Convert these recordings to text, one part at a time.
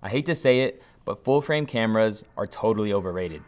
I hate to say it, but full frame cameras are totally overrated.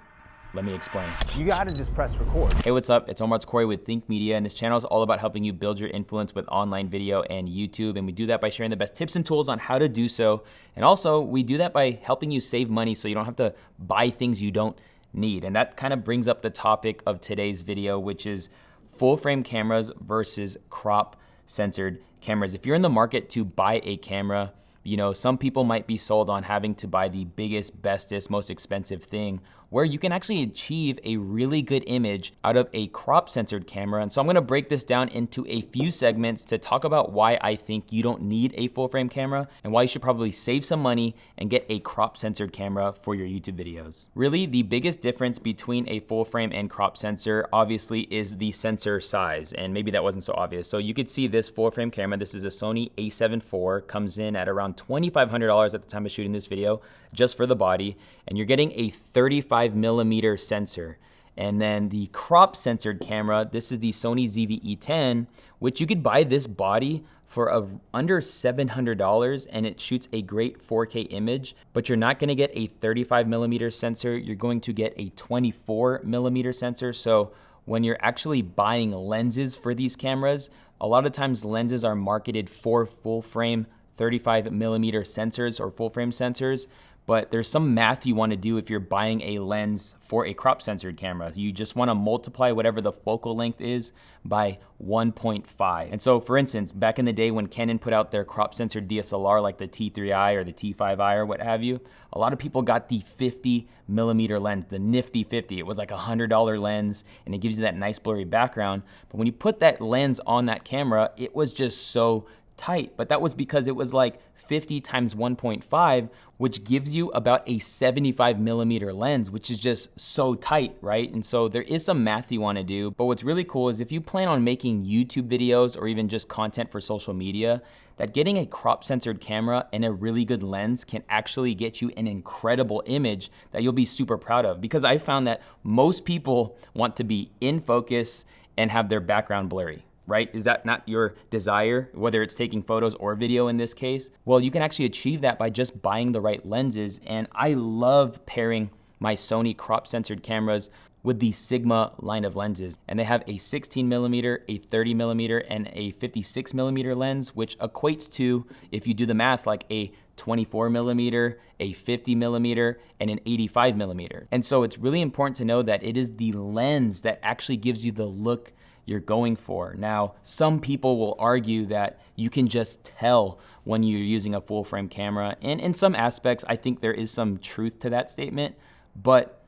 Let me explain. You gotta just press record. Hey, what's up? It's Omar with Think Media, and this channel is all about helping you build your influence with online video and YouTube, and we do that by sharing the best tips and tools on how to do so. And also, we do that by helping you save money so you don't have to buy things you don't need. And that kind of brings up the topic of today's video, which is full frame cameras versus crop censored cameras. If you're in the market to buy a camera, you know, some people might be sold on having to buy the biggest, bestest, most expensive thing, where you can actually achieve a really good image out of a crop censored camera. And so I'm gonna break this down into a few segments to talk about why I think you don't need a full frame camera and why you should probably save some money and get a crop censored camera for your YouTube videos. Really, the biggest difference between a full frame and crop sensor obviously is the sensor size, and maybe that wasn't so obvious. So you could see this full frame camera. This is a Sony A7IV, comes in at around $2,500 at the time of shooting this video, just for the body, and you're getting a 35mm sensor. And then the crop censored camera, this is the Sony ZV-E10, which you could buy this body for under $700, and it shoots a great 4K image, but you're not gonna get a 35mm sensor, you're going to get a 24mm sensor. So when you're actually buying lenses for these cameras, a lot of times lenses are marketed for full frame 35mm sensors or full frame sensors, but there's some math you want to do if you're buying a lens for a crop censored camera. You just want to multiply whatever the focal length is by 1.5. And so for instance, back in the day when Canon put out their crop censored DSLR like the T3i or the T5i or what have you, a lot of people got the 50mm lens, the nifty 50. It was like a $100 lens and it gives you that nice blurry background. But when you put that lens on that camera, it was just so tight. But that was because it was like 50 times 1.5, which gives you about a 75mm lens, which is just so tight, right? And so there is some math you want to do, but what's really cool is if you plan on making YouTube videos or even just content for social media, that getting a crop censored camera and a really good lens can actually get you an incredible image that you'll be super proud of. Because I found that most people want to be in focus and have their background blurry. Right? Is that not your desire, whether it's taking photos or video in this case? Well, you can actually achieve that by just buying the right lenses. And I love pairing my Sony crop censored cameras with the Sigma line of lenses. And they have a 16mm, a 30mm, and a 56mm lens, which equates to, if you do the math, like a 24mm, a 50mm, and an 85mm. And so it's really important to know that it is the lens that actually gives you the look you're going for. Now, some people will argue that you can just tell when you're using a full frame camera. And in some aspects, I think there is some truth to that statement, but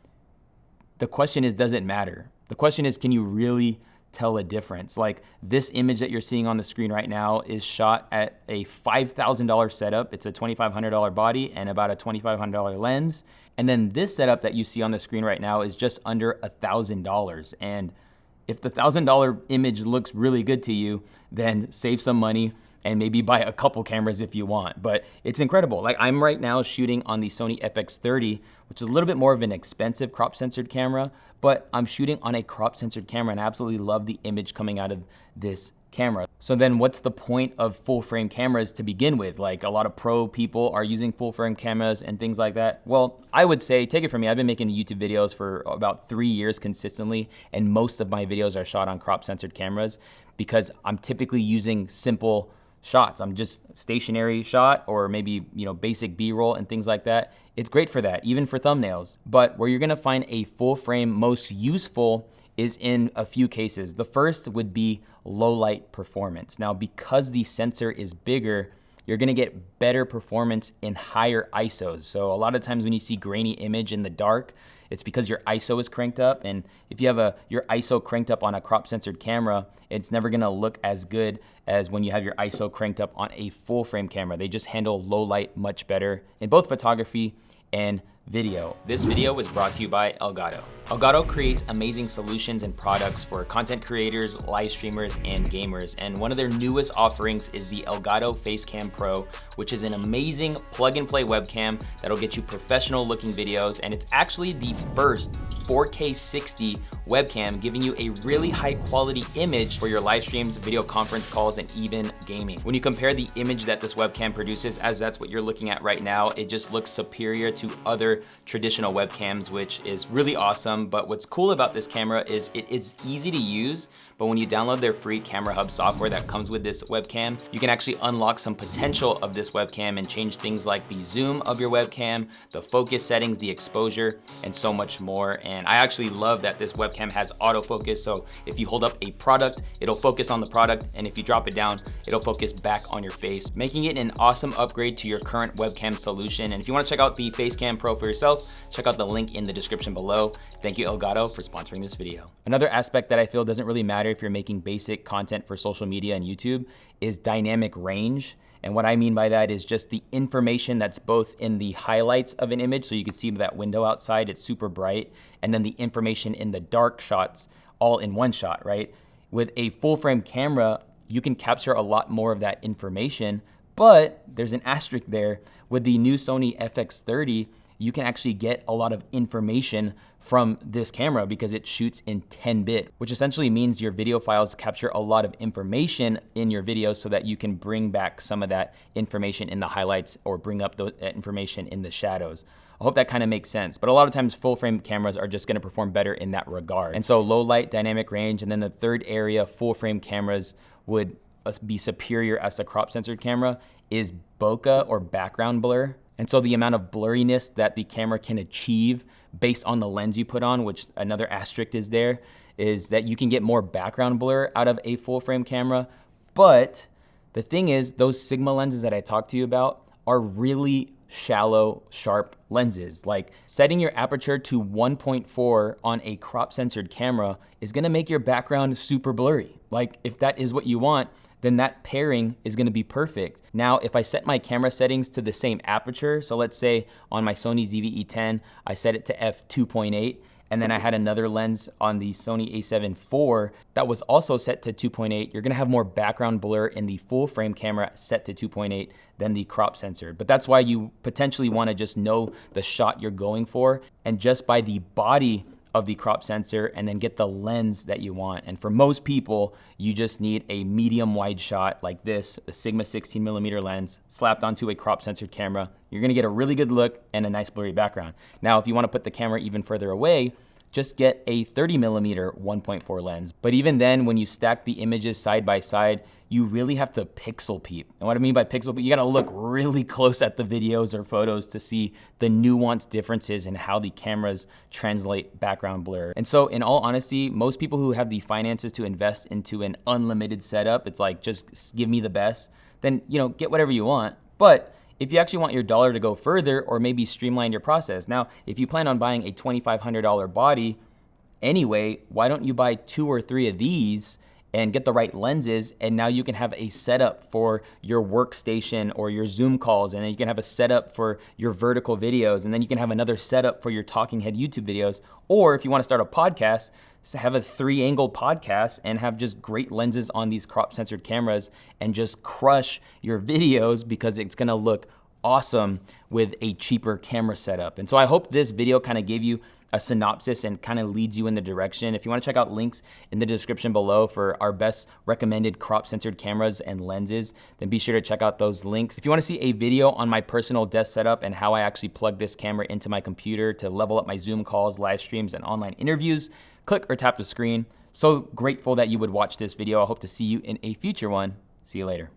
the question is, does it matter? The question is, can you really tell a difference? Like this image that you're seeing on the screen right now is shot at a $5,000 setup. It's a $2,500 body and about a $2,500 lens. And then this setup that you see on the screen right now is just under $1,000. And if the $1,000 image looks really good to you, then save some money and maybe buy a couple cameras if you want. But it's incredible. Like I'm right now shooting on the Sony FX30, which is a little bit more of an expensive crop censored camera, but I'm shooting on a crop censored camera and I absolutely love the image coming out of this camera. So then what's the point of full frame cameras to begin with? Like a lot of pro people are using full frame cameras and things like that. Well, I would say, take it from me, I've been making YouTube videos for about 3 years consistently, and most of my videos are shot on crop censored cameras because I'm typically using simple shots. I'm just stationary shot or maybe, you know, basic B-roll and things like that. It's great for that, even for thumbnails. But where you're gonna find a full frame most useful is in a few cases. The first would be low light performance. Now, because the sensor is bigger, you're gonna get better performance in higher ISOs. So a lot of times when you see grainy image in the dark, it's because your ISO is cranked up. And if you have your ISO cranked up on a crop censored camera, it's never gonna look as good as when you have your ISO cranked up on a full frame camera. They just handle low light much better in both photography and video. This video was brought to you by Elgato. Elgato creates amazing solutions and products for content creators, live streamers, and gamers. And one of their newest offerings is the Elgato Facecam Pro, which is an amazing plug and play webcam that'll get you professional looking videos. And it's actually the first 4K 60 webcam, giving you a really high quality image for your live streams, video conference calls, and even gaming. When you compare the image that this webcam produces, as that's what you're looking at right now, it just looks superior to other traditional webcams, which is really awesome. But what's cool about this camera is it is easy to use, but when you download their free Camera Hub software that comes with this webcam, you can actually unlock some potential of this webcam and change things like the zoom of your webcam, the focus settings, the exposure, and so much more. And I actually love that this webcam has autofocus, so if you hold up a product, it'll focus on the product, and if you drop it down, it'll focus back on your face, making it an awesome upgrade to your current webcam solution. And if you want to check out the Facecam Pro for yourself, check out the link in the description below. Thank you, Elgato, for sponsoring this video. Another aspect that I feel doesn't really matter if you're making basic content for social media and YouTube is dynamic range. And what I mean by that is just the information that's both in the highlights of an image, so you can see that window outside, it's super bright, and then the information in the dark shots all in one shot, right? With a full frame camera, you can capture a lot more of that information, but there's an asterisk there. With the new Sony FX30, you can actually get a lot of information from this camera because it shoots in 10-bit, which essentially means your video files capture a lot of information in your videos so that you can bring back some of that information in the highlights or bring up that information in the shadows. I hope that kind of makes sense, but a lot of times full frame cameras are just gonna perform better in that regard. And so low light, dynamic range, and then the third area, full frame cameras would be superior as a crop censored camera is bokeh or background blur. And so the amount of blurriness that the camera can achieve based on the lens you put on, which another asterisk is there, is that you can get more background blur out of a full frame camera. But the thing is, those Sigma lenses that I talked to you about are really shallow, sharp lenses. Like setting your aperture to 1.4 on a crop censored camera is gonna make your background super blurry. Like if that is what you want, then that pairing is gonna be perfect. Now, if I set my camera settings to the same aperture, so let's say on my Sony ZV-E10, I set it to f2.8, and then I had another lens on the Sony A7IV that was also set to 2.8, you're gonna have more background blur in the full frame camera set to 2.8 than the crop censored. But that's why you potentially wanna just know the shot you're going for, and just by the body of the crop sensor and then get the lens that you want. And for most people, you just need a medium wide shot like this, the Sigma 16mm lens slapped onto a crop censored camera. You're gonna get a really good look and a nice blurry background. Now, if you wanna put the camera even further away, just get a 30mm 1.4 lens. But even then, when you stack the images side by side, you really have to pixel peep. And what I mean by pixel peep, you gotta look really close at the videos or photos to see the nuanced differences in how the cameras translate background blur. And so in all honesty, most people who have the finances to invest into an unlimited setup, it's like, just give me the best, then get whatever you want. But if you actually want your dollar to go further or maybe streamline your process. Now, if you plan on buying a $2,500 body anyway, why don't you buy 2 or 3 of these and get the right lenses, and now you can have a setup for your workstation or your Zoom calls, and then you can have a setup for your vertical videos, and then you can have another setup for your talking head YouTube videos. Or if you want to start a podcast, so have a 3-angle podcast and have just great lenses on these crop censored cameras and just crush your videos because it's gonna look awesome with a cheaper camera setup. And so I hope this video kind of gave you a synopsis and kind of leads you in the direction. If you want to check out links in the description below for our best recommended crop censored cameras and lenses, then be sure to check out those links. If you want to see a video on my personal desk setup and how I actually plug this camera into my computer to level up my Zoom calls, live streams, and online interviews, click or tap the screen. So grateful that you would watch this video. I hope to see you in a future one. See you later.